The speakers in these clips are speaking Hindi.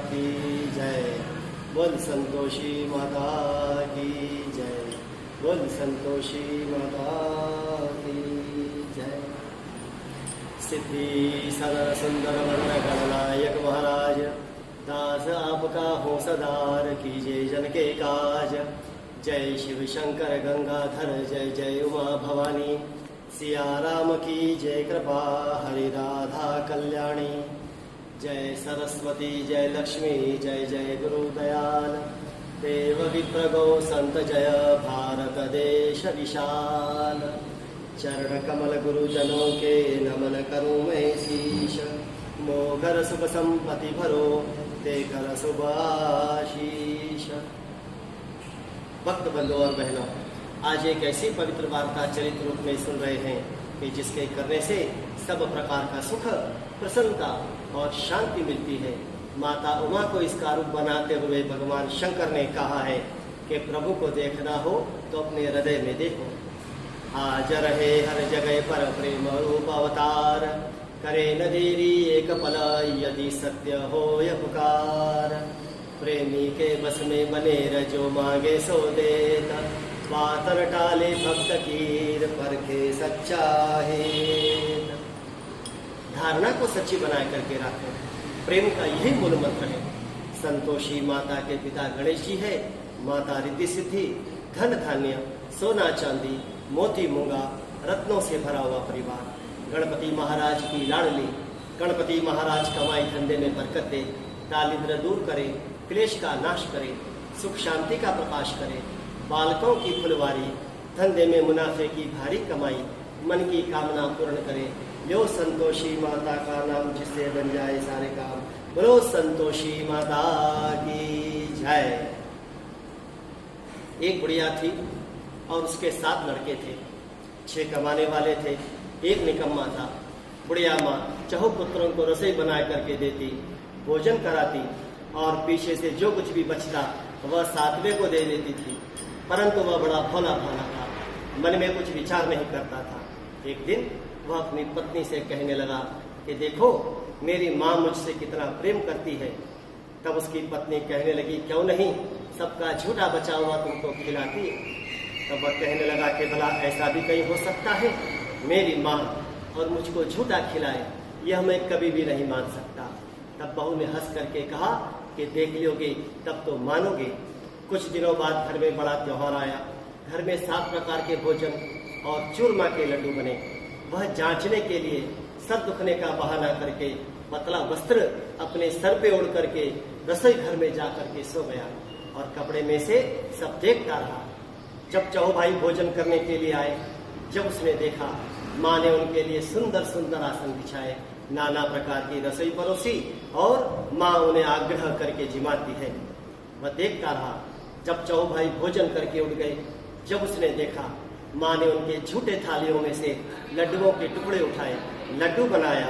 की जय। बोल संतोषी माता की जय। बोल संतोषी माता की जय। सिद्धि सदर सुंदर वर्ण गणनायक महाराज, दास आपका हो सदार, कीजिए जन के काज। जय शिव शंकर गंगाधर, जय जय उमा भवानी, सिया राम की जय कृपा, हरि राधा कल्याणी। जय सरस्वती जय लक्ष्मी, जय जय गुरु दयाल, देव विप्र गौ संत जय, भारत देश विशाल। चरण कमल गुरुजनों के नमन करूं मैं शीश, मोघर सुख संपत्ति भरो, देकर सुभाशीष। भक्त बंधुओं और बहनों, आज एक ऐसी पवित्र वार्ता चरित्र रूप में सुन रहे हैं कि जिसके करने से सब प्रकार का सुख, प्रसन्नता और शांति मिलती है। माता उमा को इसका रूप बनाते हुए भगवान शंकर ने कहा है कि प्रभु को देखना हो तो अपने हृदय में देखो। हाजर है हर जगह पर प्रेम रूप अवतार, करे न देरी एक पल यदि सत्य हो यह पुकार। प्रेमी के बस में बने रजो मांगे सो देता, पातर टाले भक्त कीर परखे सच्चा है। धारणा को सच्ची बनाए करके रखो, प्रेम का यही मूल मंत्र है। संतोषी माता के पिता गणेश जी है, माता रिद्धि सिद्धि, धन धान्य, सोना चांदी, मोती मूंगा, रत्नों से भरा हुआ परिवार। गणपति महाराज की लाडली, गणपति महाराज कमाई धंधे में बरकत दे, दारिद्र्य दूर करे, क्लेश का नाश करे, सुख शांति का प्रकाश करे, बालकों की फुलवारी, धंधे में मुनाफे की भारी कमाई, मन की कामना पूर्ण करे। लो संतोषी माता का नाम, जिससे बन जाए सारे काम। बोलो संतोषी माता की जय। एक बुढ़िया थी और उसके 7 लड़के थे। 6 कमाने वाले थे, एक निकम्मा था। बुढ़िया माँ चहो पुत्रों को रसोई बना करके देती, भोजन कराती और पीछे से जो कुछ भी बचता वह 7वें को दे देती थी। परंतु वह बड़ा भोला भाला था, मन में कुछ विचार नहीं करता था। एक दिन वह अपनी पत्नी से कहने लगा कि देखो मेरी माँ मुझसे कितना प्रेम करती है। तब उसकी पत्नी कहने लगी, क्यों नहीं, सबका झूठा बचा हुआ तुमको खिलाती। तब वह कहने लगा कि भला ऐसा भी कहीं हो सकता है, मेरी माँ और मुझको झूठा खिलाए, यह मैं कभी भी नहीं मान सकता। तब बहू ने हंस करके कहा कि देख लोगे तब तो मानोगे। कुछ दिनों बाद घर में बड़ा त्योहार आया। घर में 7 प्रकार के भोजन और चूरमा के लड्डू बने। वह जांचने के लिए सर दुखने का बहाना करके पतला वस्त्र अपने सर पे ओढ़ करके रसोई घर में जा करके सो गया और कपड़े में से सब देखता रहा। जब चहो भाई भोजन करने के लिए आए, जब उसने देखा माँ ने उनके लिए सुंदर सुंदर आसन बिछाए, नाना प्रकार की रसोई परोसी और माँ उन्हें आग्रह करके जिमाती है। वह देखता रहा। जब चहो भाई भोजन करके उठ गए, जब उसने देखा माँ ने उनके झूठे थालियों में से लड्डुओं के टुकड़े उठाए, लड्डू बनाया,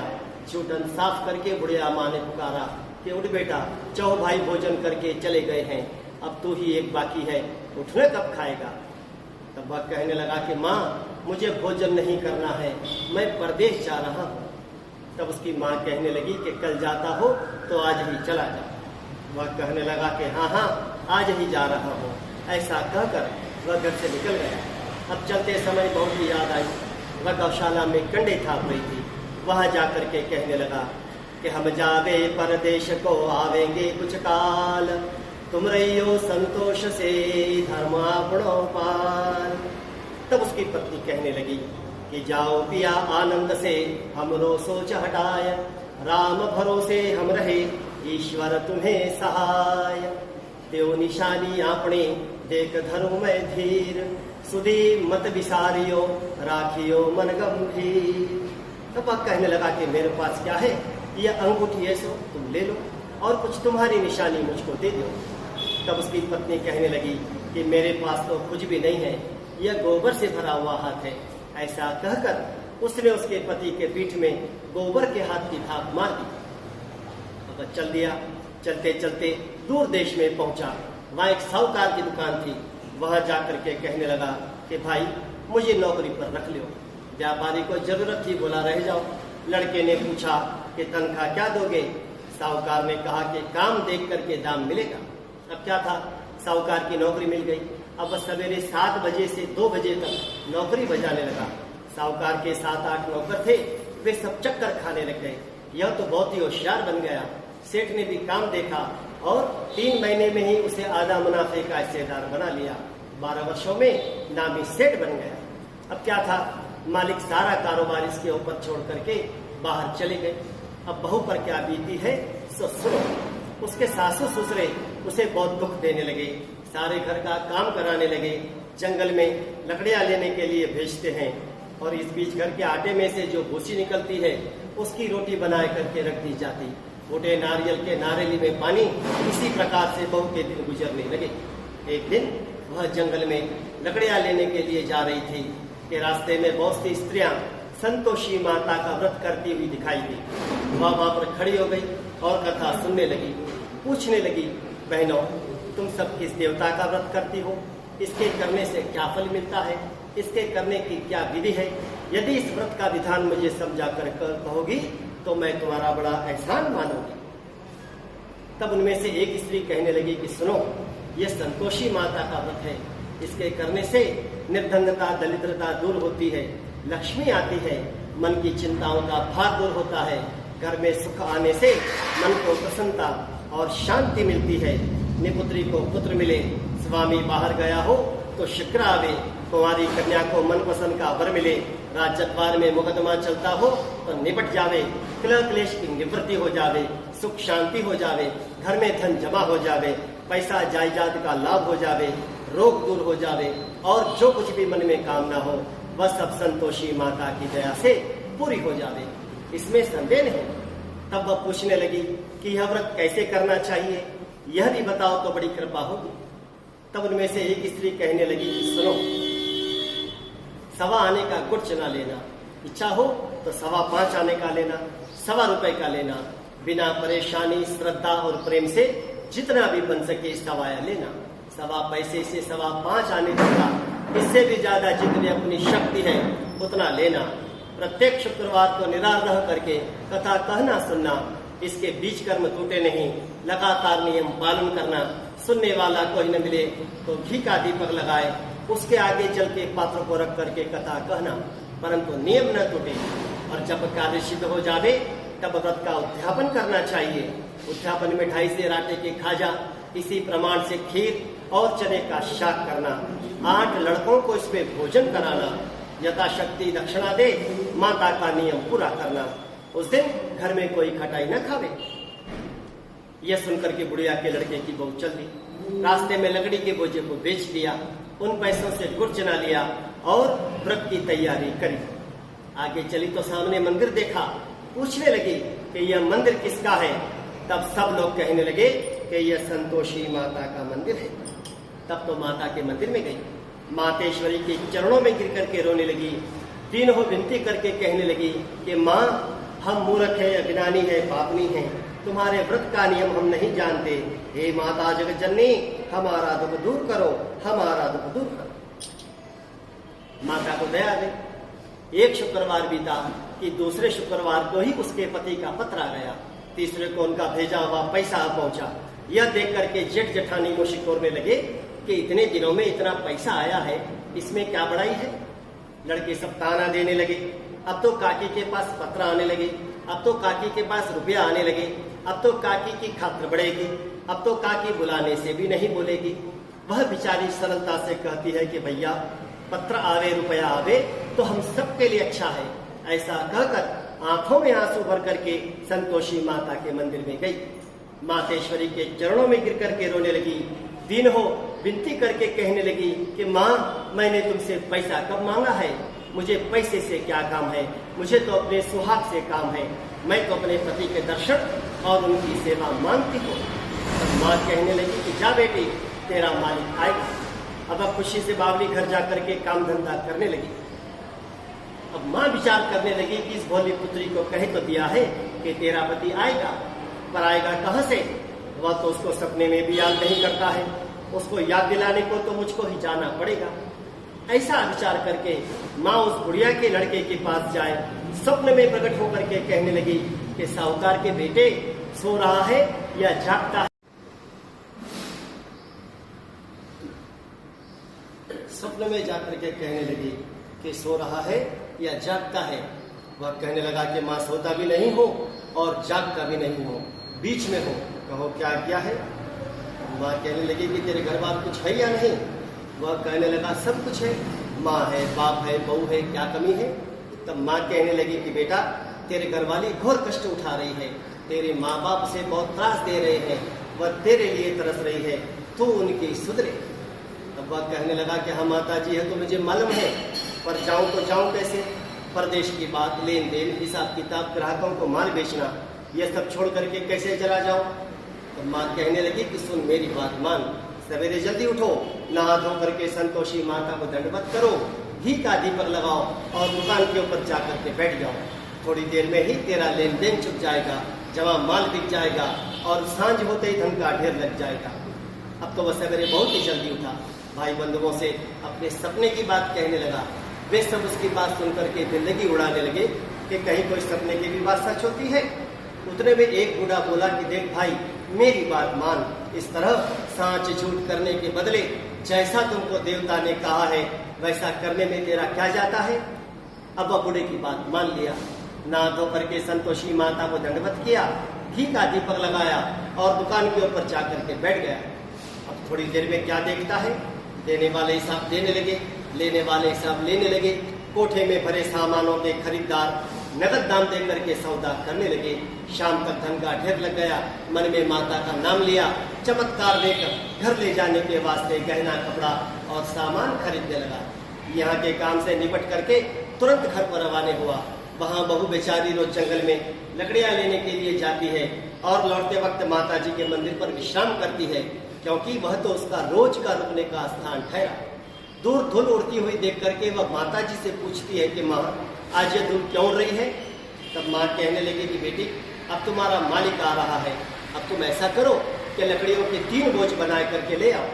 झूठन साफ करके बुढ़िया माँ ने पुकारा कि उठ बेटा, चहो भाई भोजन करके चले गए हैं, अब तू ही एक बाकी है, उठने कब खाएगा। तब वह कहने लगा कि माँ मुझे भोजन नहीं करना है, मैं परदेश जा रहा हूँ। तब उसकी माँ कहने लगी कि कल जाता हो तो आज ही चला जा। वह कहने लगा कि हाँ हाँ आज ही जा रहा हूँ। ऐसा कहकर वह घर से निकल गया। अब चलते समय बहुत ही याद आई, वह गौशाला में कंडे थाप रही थी। वहां जाकर के कहने लगा कि हम जावे परदेश को आवेंगे कुछ काल, तुम रहियो संतोष से धर्म आपणो पाल। तब उसकी पत्नी कहने लगी कि जाओ पिया आनंद से हमरो सोच हटाय, राम भरोसे हम रहे ईश्वर तुम्हें सहाय। देव निशानी आपने देख धरो मैं धीर, सुधी मत विसारियो राखियो मन गंभीर। तब वह कहने लगा कि मेरे पास क्या है, यह अंगूठी है सो तुम ले लो और कुछ तुम्हारी निशानी मुझको दे दो। तब उसकी पत्नी कहने लगी कि मेरे पास तो कुछ भी नहीं है, यह गोबर से भरा हुआ हाथ है। ऐसा कहकर उसने उसके पति के पीठ में गोबर के हाथ की थाप मार दी। अब चल दिया। चलते चलते दूर देश में पहुंचा। वहां एक साहूकार की दुकान थी। वहां जाकर के कहने लगा कि भाई मुझे नौकरी पर रख लो। व्यापारी को जरूरत थी, बोला रह जाओ। लड़के ने पूछा कि तनख्वाह क्या दोगे। साहूकार ने कहा कि काम देख करके दाम मिलेगा। अब क्या था, साहूकार की नौकरी मिल गई। अब वह सवेरे 7 बजे से 2 बजे तक नौकरी बजाने लगा। साहूकार के 7-8 नौकर थे, वे सब चक्कर खाने लग गए। यह तो बहुत ही होशियार बन गया। सेठ ने भी काम देखा और 3 महीने में ही उसे आधा मुनाफे का हिस्सेदार बना लिया। 12 वर्षों में नामी सेठ बन गया। अब क्या था, मालिक सारा कारोबार इसके ऊपर छोड़ करके बाहर चले गए। अब बहू पर क्या बीती है सो सुनो। उसके सासू ससुरे उसे बहुत दुख देने लगे, सारे घर का काम कराने लगे, जंगल में लकड़ियां लेने के लिए भेजते हैं और इस बीच घर के आटे में से जो भूसी निकलती है उसकी रोटी बना करके रख दी जाती। फूटे नारियल के नारेली में पानी, इसी प्रकार से बहू के दिन गुजरने लगे। एक दिन वह जंगल में लकड़ियां लेने के लिए जा रही थी कि रास्ते में बहुत सी स्त्रियां संतोषी माता का व्रत करती हुई दिखाई दी। वह वहां पर खड़ी हो गई और कथा सुनने लगी। पूछने लगी, बहनों तुम सब किस देवता का व्रत करती हो? इसके करने से क्या फल मिलता है? इसके करने की क्या विधि है? यदि इस व्रत का विधान मुझे समझा कर कहोगी तो मैं तुम्हारा बड़ा एहसान मानूंगी। तब उनमें से एक स्त्री कहने लगी कि सुनो, ये संतोषी माता का व्रत है। इसके करने से निर्धनता दरिद्रता दूर होती है, लक्ष्मी आती है, मन की चिंताओं का भार दूर होता है, घर में सुख आने से मन को प्रसन्नता और शांति मिलती है। निपुत्री को पुत्र मिले, स्वामी बाहर गया हो तो शुक्र आवे, कुंवारी कन्या को मनपसंद का वर मिले, राजद्वार में मुकदमा चलता हो तो निपट जावे, क्लेश क्लेश की निवृत्ति हो जावे, सुख शांति हो जावे, घर में धन जमा हो जावे, पैसा जायदाद का लाभ हो जावे, रोग दूर हो जावे और जो कुछ भी मन में कामना हो वह सब संतोषी माता की दया से पूरी हो जावे, इसमें संदेह नहीं। तब वह पूछने लगी कि यह व्रत कैसे करना चाहिए, यह भी बताओ तो बड़ी कृपा होगी। तब उनमें से एक स्त्री कहने लगी कि सुनो, 1.25 आने का गुड़ चना लेना, इच्छा हो तो 5.25 आने का लेना, 1.25 रुपए का लेना, बिना परेशानी श्रद्धा और प्रेम से जितना भी बन सके सवाया लेना, 1.25 पैसे से 5.25 आने तक का, इससे भी ज्यादा जितनी अपनी शक्ति है उतना लेना। प्रत्येक शुक्रवार को निराल रह करके कथा कहना सुनना, इसके बीच कर्म टूटे नहीं, लगातार नियम पालन करना। सुनने वाला कोई न मिले तो घी का दीपक लगाए, उसके आगे जल के पात्र को रख करके कथा कहना, परंतु नियम न टूटे। और जब कार्य सिद्ध हो जावे तब व्रत का उद्यापन करना चाहिए। उद्यापन मिठाई से राटे के खाजा, इसी प्रमाण से खीर और चने का शाक करना, 8 लड़कों को इस पे भोजन कराना, यथाशक्ति दक्षिणा दे, माता का नियम पूरा करना। उस दिन घर में कोई खटाई न खावे। यह सुनकर के बुढ़िया के लड़के की बहू चल दी, रास्ते में लकड़ी के बोझे को बेच दिया, उन पैसों से गुड़ चना लिया और व्रत की तैयारी करी। आगे चली तो सामने मंदिर देखा, पूछने लगी कि यह मंदिर किसका है। तब सब लोग कहने लगे कि यह संतोषी माता का मंदिर है। तब तो माता के मंदिर में गई, मातेश्वरी के चरणों में गिर करके रोने लगी, तीनों विनती करके कहने लगी कि माँ हम मूर्ख है, अज्ञानी है, पापनी है, तुम्हारे व्रत का नियम हम नहीं जानते। हे माता जगत जननी, हमारा दुख दूर करो, हमारा दुख दूर करो। माता को दया आ गई। एक शुक्रवार बीता कि दूसरे शुक्रवार को ही उसके पति का पत्र आ गया, तीसरे को उनका भेजा हुआ पैसा पहुंचा। यह देख करके जेठ जेठानी मुशिकोरने लगे कि इतने दिनों में इतना पैसा आया है, इसमें क्या बड़ाई है। लड़के सब ताना देने लगे। अब तो काकी के पास पत्र आने लगे, अब तो काकी के पास रुपया आने लगे, अब तो काकी की खातिर बढ़ेगी, अब तो काकी बुलाने से भी नहीं बोलेगी। वह बेचारी सरलता से कहती है कि भैया पत्र आवे रुपया आवे तो हम सबके लिए अच्छा है। ऐसा कहकर आंखों में आंसू भर करके संतोषी माता के मंदिर में गई, मातेश्वरी के चरणों में गिर करके रोने लगी। दिन हो विनती करके कहने लगी कि माँ मैंने तुमसे पैसा कब मांगा है, मुझे पैसे से क्या काम है, मुझे तो अपने सुहाग से काम है, मैं तो अपने पति के दर्शन और उनकी सेवा मांगती हूँ। माँ कहने लगी कि जा बेटी तेरा मालिक आएगा। अब खुशी से बावली घर जा करके काम धंधा करने लगी। अब माँ विचार करने लगी कि इस भोली पुत्री को कह तो दिया है कि तेरा पति आएगा, पर आएगा कहाँ से, वह तो उसको सपने में भी याद नहीं करता है, उसको याद दिलाने को तो मुझको ही जाना पड़ेगा। ऐसा विचार करके माँ उस बुढ़िया के लड़के के पास जाए, स्वप्न में प्रकट होकर के कहने लगी कि साहूकार के बेटे सो रहा है या जागता है। स्वप्न में जाकर के कहने लगी कि सो रहा है या जागता है। वह कहने लगा कि माँ सोता भी नहीं हो और जागता भी नहीं हो, बीच में हो, कहो क्या क्या है। माँ कहने लगी कि तेरे घर बार कुछ है या नहीं। वह कहने लगा सब कुछ है, माँ है, बाप है, बहू है, क्या कमी है। तब माँ कहने लगी कि बेटा तेरे घर वाली घोर कष्ट उठा रही है, तेरे माँ बाप से बहुत त्रास दे रहे हैं, वह तेरे लिए तरस रही है, तू उनकी सुधरे। तब वह कहने लगा कि हाँ माता जी है तो मुझे मालूम है, पर जाऊं तो जाऊं कैसे। परदेश की बात, लेन देन, हिसाब किताब, ग्राहकों को माल बेचना, ये सब छोड़ करके कैसे चला जाऊं। तो माँ कहने लगी कि सुन मेरी बात मान, सवेरे जल्दी उठो, नहा धो करके संतोषी माता को दंडवत करो, घी का दीपक लगाओ और दुकान के ऊपर जाकर के बैठ जाओ। थोड़ी देर में ही तेरा लेन देन छुप जाएगा, जमा माल बिक जाएगा और सांझ होते ही धन का ढेर लग जाएगा। अब तो वह सवेरे बहुत ही जल्दी उठा, भाई बंधुओं से अपने सपने की बात कहने लगा। वे सब उसकी बात सुनकर के जिंदगी उड़ाने लगे कि कहीं कोई सपने की भी बात सच होती है। उतने में एक बूढ़ा बोला कि देख भाई मेरी बात मान, इस तरह सांच झूठ करने के बदले जैसा तुमको देवता ने कहा है वैसा करने में तेरा क्या जाता है। अब वह बूढ़े की बात मान लिया, नहा धो करके संतोषी माता को दंडवत किया, घी का दीपक लगाया और दुकान के ऊपर जाकर के बैठ गया। अब थोड़ी देर में क्या देखता है, देने वाले हिसाब देने लगे, लेने वाले हिसाब लेने लगे। कोठे में भरे सामानों के खरीदार नगद दाम दे करके सौदा करने लगे। शाम तक धन का ढेर लग गया। मन में माता का नाम लिया, चमत्कार लेकर घर ले जाने के वास्ते गहना कपड़ा और सामान खरीदने लगा। यहाँ के काम से निपट करके तुरंत घर पर रवाना हुआ। वहाँ बहू बेचारी रोज जंगल में लकड़ियाँ लेने के लिए जाती है और लौटते वक्त माता जी के मंदिर पर विश्राम करती है, क्योंकि वह तो उसका रोज का रुकने का स्थान ठहरा। दूर धूल उड़ती हुई देख करके वह माता जी से पूछती है कि माँ आज ये धूल क्यों उड़ रही है। तब माँ कहने लगी कि बेटी अब तुम्हारा मालिक आ रहा है, अब तुम ऐसा करो कि लकड़ियों के 3 बोझ बना करके ले आओ।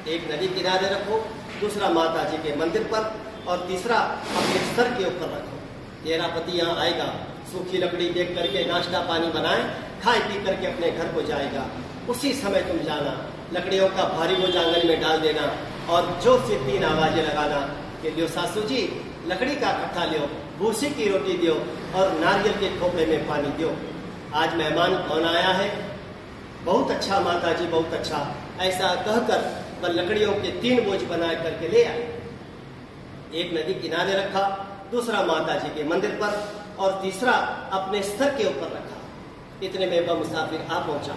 एक नदी किनारे रखो, दूसरा माता जी के मंदिर पर और तीसरा अपने सर के ऊपर रखो। तेरा पति यहाँ आएगा, सूखी लकड़ी देख करके नाश्ता पानी बनाए, खाए पी करके अपने घर को जाएगा। उसी समय तुम जाना, लकड़ियों का भारी बोझ आंगन में डाल देना और जोर से 3 आवाजें लगाना कि लियो सासू जी लकड़ी का कट्ठा लियो, भूसी की रोटी दियो और नारियल के खोपड़े में पानी दियो। आज मेहमान कौन आया है। बहुत अच्छा माता जी, बहुत अच्छा। ऐसा कहकर वह लकड़ियों के 3 बोझ बना करके ले आए। एक नदी किनारे रखा, दूसरा माता जी के मंदिर पर और तीसरा अपने सर के ऊपर रखा। इतने में वह मुसाफिर आ पहुंचा।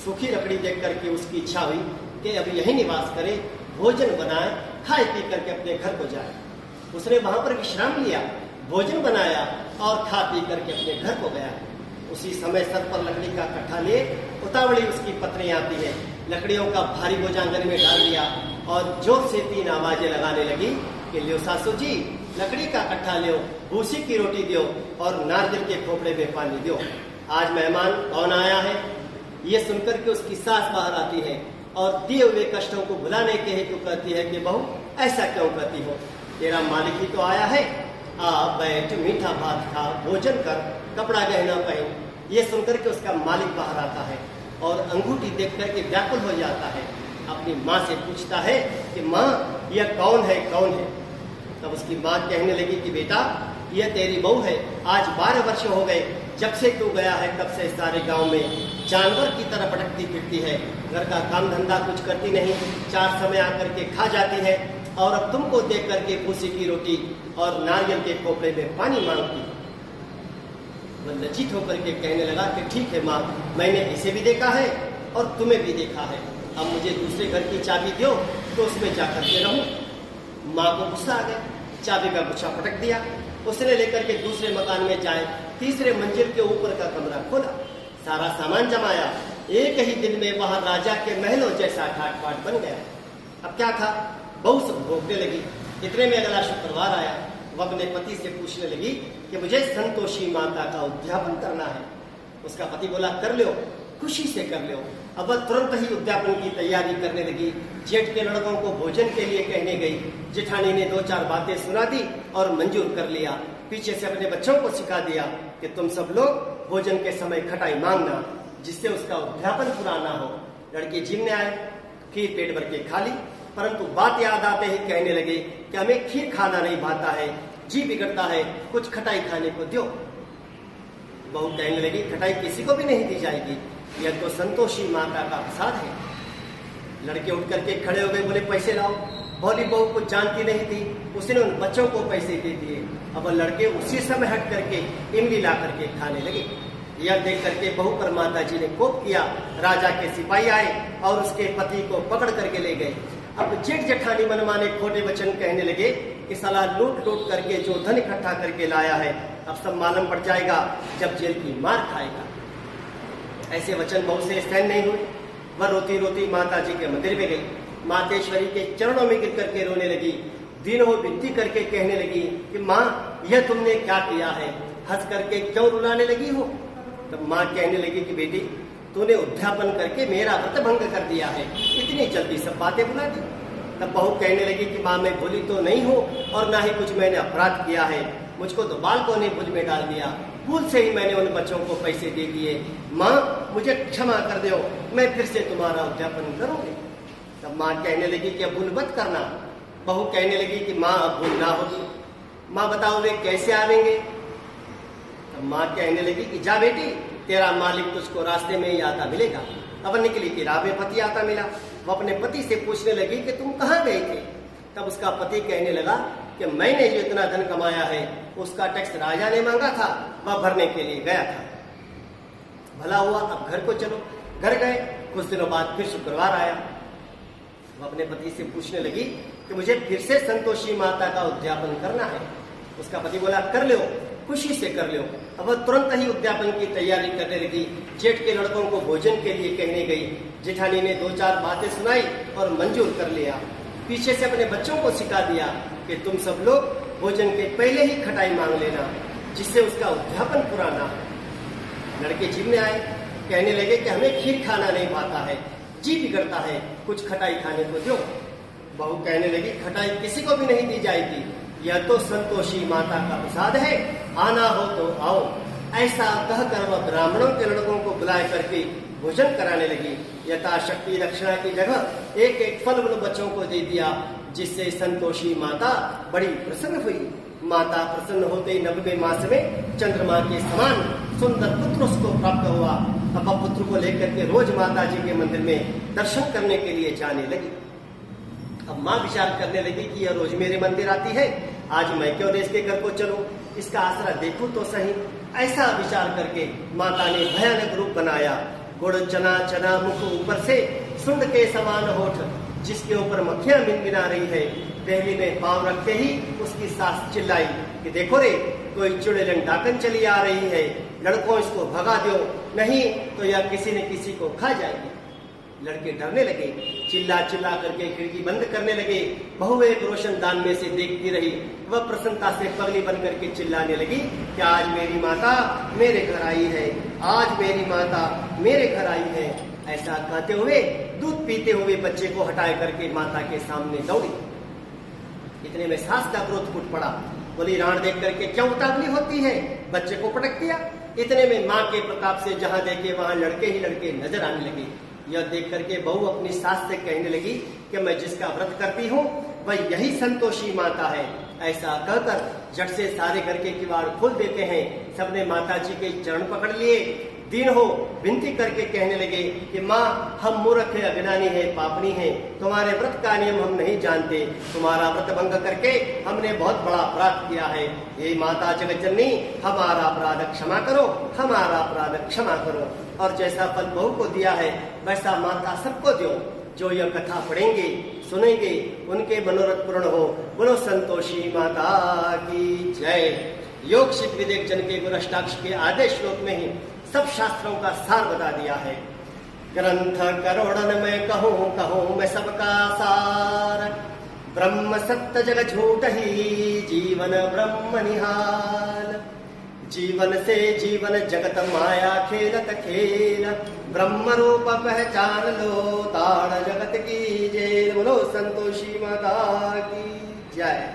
सूखी लकड़ी देख करके उसकी इच्छा हुई कि अब यही निवास करे, भोजन बनाए, खाए पी करके अपने घर को जाए। उसने वहां पर विश्राम लिया, भोजन बनाया और खा पी करके अपने घर को गया। उसी समय सर पर लकड़ी का कट्ठा ले उतावली उसकी पत्नी आती है, लकड़ियों का भारी बोझ आंगन में डाल दिया और जोर से 3 आवाजें लगाने लगी कि लियो सासू जी लकड़ी का कट्ठा लियो, भूसी की रोटी दियो और नारियल के खोपड़े में पानी दियो। आज मेहमान कौन आया है। ये सुनकर के उसकी सास बाहर आती है और दिए हुए कष्टों को भुलाने के हेतु कहती है कि बहू ऐसा क्यों कहती हो, तेरा मालिक ही तो आया है, आ बैठ, मीठा भात खा, भोजन कर, कपड़ा गहना पहन। ये सुनकर के उसका मालिक बाहर आता है और अंगूठी देख करके व्याकुल हो जाता है। अपनी माँ से पूछता है कि माँ यह कौन है, कौन है। तब उसकी माँ कहने लगी कि बेटा यह तेरी बहू है। आज 12 वर्ष हो गए जब से तू गया है, तब से सारे गांव में जानवर की तरह भटकती फिरती है, घर का काम धंधा कुछ करती नहीं, 4 समय आकर के खा जाती है और अब तुमको देख करके भूसी की रोटी और नारियल के खोपड़े में पानी मांगती। वह लज्जित होकर के कहने लगा कि ठीक है माँ, मैंने इसे भी देखा है और तुम्हें भी देखा है, अब मुझे दूसरे घर की चाबी दो तो उसमें जाकर के रहूं। माँ को गुस्सा आ गया, चाबी का गुच्छा पटक दिया। उसने लेकर के दूसरे मकान में जाए, तीसरे मंजिल के ऊपर का कमरा खोला, सारा सामान जमाया। एक ही दिन में वहां राजा के महलों जैसा ठाट बाट बन गया। अब क्या था, बहू सब भोगने लगी। इतने में अगला शुक्रवार आया। वह अपने पति से पूछने लगी कि मुझे संतोषी माता का उद्यापन करना है। उसका पति बोला कर लो, खुशी से कर लो। अब वह तुरंत ही उद्यापन की तैयारी करने लगी। जेठ के लड़कों को भोजन के लिए कहने गई। जेठानी ने 2-4 बातें सुना दी और मंजूर कर लिया। पीछे से अपने बच्चों को सिखा दिया कि तुम सब लोग भोजन के समय खटाई मांगना, जिससे उसका उद्यापन पूरा ना हो। लड़के जिमने आए, खीर पेट भर के खा ली, परंतु बात याद आते ही कहने लगे कि हमें खीर खाना नहीं भाता है, जी बिगड़ता है, कुछ खटाई खाने को दो। बहू कहने लगी खटाई किसी को भी नहीं दी जाएगी, यह तो संतोषी माता का प्रसाद है। लड़के उठ करके खड़े हो गए, बोले पैसे लाओ। भोली बहू कुछ जानती नहीं थी, उसने उन बच्चों को पैसे दे दिए। अब वो लड़के उसी समय हट करके इमली ला करके खाने लगे। यह देख करके बहू पर माता जी ने कोप किया। राजा के सिपाही आए और उसके पति को पकड़ करके ले गए। अब जेठ जेठानी मनमाने खोटे वचन कहने लगे कि साला लूट लूट करके जो धन इकट्ठा करके लाया है, अब सब मालूम पड़ जाएगा जब जेल की मार खाएगा। ऐसे वचन बहू से सहन नहीं हुए। वह रोती रोती माता जी के मंदिर में गई, मातेश्वरी के चरणों में गिर करके रोने लगी। दिन हो विनती करके कहने लगी कि माँ यह तुमने क्या किया है, हंस करके क्यों रुलाने लगी हो। तब माँ कहने लगी कि बेटी तूने उद्यापन करके मेरा व्रत भंग कर दिया है, इतनी जल्दी सब बातें बुला दी। तब बहू कहने लगी कि माँ मैं भूली तो नहीं हूँ और ना ही कुछ मैंने अपराध किया है, मुझको तो बालकों ने बुझ में डाल दिया, भूल से ही मैंने उन बच्चों को पैसे दे दिए। माँ मुझे क्षमा कर दो, मैं फिर से तुम्हारा उद्यापन करूंगी। तब माँ कहने लगी कि अब भूल मत करना। बहू कहने लगी कि माँ अब भूल ना होगी। माँ बताओ वे कैसे आवेंगे। तब माँ कहने लगी कि जा बेटी, तेरा मालिक तुझको रास्ते में ही आता मिलेगा। अब निकली कि राह में पति आता मिला। वो अपने पति से पूछने लगी कि तुम कहाँ गए थे। तब उसका पति कहने लगा कि मैंने जो इतना धन कमाया है उसका टैक्स राजा ने मांगा था, वह भरने के लिए गया था। भला हुआ अब घर को चलो। घर गए, कुछ दिनों बाद फिर शुक्रवार आया। वो अपने पति से पूछने लगी कि मुझे फिर से संतोषी माता का उद्यापन करना है। उसका पति बोला कर लो, खुशी से कर लो। अब वह तुरंत ही उद्यापन की तैयारी करने लगी। जेठ के लड़कों को भोजन के लिए कहने गई। जेठानी ने 2-4 बातें सुनाई और मंजूर कर लिया। पीछे से अपने बच्चों को सिखा दिया कि तुम सब लोग भोजन के पहले ही खटाई मांग लेना, जिससे उसका उद्यापन पूरा ना हो। लड़के जिम में आए, कहने लगे कि हमें खीर खाना नहीं पाता है, जी बिगड़ता है, कुछ खटाई खाने को दो। बहू कहने लगी खटाई किसी को भी नहीं दी जाएगी, यह तो संतोषी माता का प्रसाद है, आना हो तो आओ। ऐसा कहकर वह ब्राह्मणों के लड़कों को बुलाए करके भोजन कराने लगी। यथाशक्ति दक्षिणा की जगह एक एक फल उन बच्चों को दे दिया, जिससे संतोषी माता बड़ी प्रसन्न हुई। माता प्रसन्न होते ही 90वें मास में चंद्रमा के समान सुंदर पुत्र उसको प्राप्त हुआ। अब पुत्र को लेकर के रोज माता जी के मंदिर में दर्शन करने के लिए जाने लगी। अब माँ विचार करने लगी कि यह रोज मेरे मंदिर आती है, आज मैं क्यों देश के घर को चलूं, इसका आसरा देखूं तो सही। ऐसा विचार करके माता ने भयानक रूप बनाया। गुड़ चना चना मुख ऊपर से सुंड के समान होठ, जिसके ऊपर मक्खियां मिनमिना रही है। पहली में पांव रखते ही उसकी सास चिल्लाई कि देखो रे, कोई चुड़ैल डाकन चली आ रही है, लड़कों इसको भगा दो, नहीं तो यह किसी न किसी को खा जाएगी। लड़के डरने लगे, चिल्ला चिल्ला करके खिड़की बंद करने लगे। बहू एक रोशनदान में से देखती रही। वह प्रसन्नता से पगली बन करके चिल्लाने लगी कि आज मेरी माता मेरे घर आई है, आज मेरी माता मेरे घर आई है। ऐसा कहते हुए दूध पीते हुए बच्चे को हटाए करके माता के सामने दौड़ी। इतने में सास का क्रोध फूट पड़ा। बोली राण देख करके क्यों उतावली होती है, बच्चे को पटक दिया। इतने में माँ के प्रताप से जहाँ देखे वहाँ लड़के ही लड़के नजर आने लगे। यह देख करके बहू अपनी सास से कहने लगी कि मैं जिसका व्रत करती हूँ वह यही संतोषी माता है। ऐसा कहकर झट से सारे घर के किवाड़ खोल देते हैं। सबने माता जी के चरण पकड़ लिए। दिन हो विनती करके कहने लगे कि माँ हम मूर्ख है, अज्ञानी है, पापनी है, तुम्हारे व्रत का नियम हम नहीं जानते, तुम्हारा व्रत भंग करके हमने बहुत बड़ा अपराध किया है। हे माता जगत जननी, हमारा अपराध क्षमा करो, हमारा अपराध क्षमा करो। और जैसा फल बहू को दिया है वैसा माता सबको दो। जो यह कथा पढ़ेंगे सुनेंगे उनके मनोरथ पूर्ण हो। बोलो संतोषी माता की जय। योग सिद्ध विदेक जन के गुरष्टाक्ष के आदेश श्लोक में ही सब शास्त्रों का सार बता दिया है। ग्रंथ करोड़न में कहूँ कहूँ मैं सबका सार, ब्रह्म सत्य जग झूठ ही जीवन ब्रह्म निहाल। जीवन से जीवन जगत माया खेलत खेल, ब्रह्म रूप पहचान लो ताड़ जगत की जय। बोलो संतोषी माता की जय।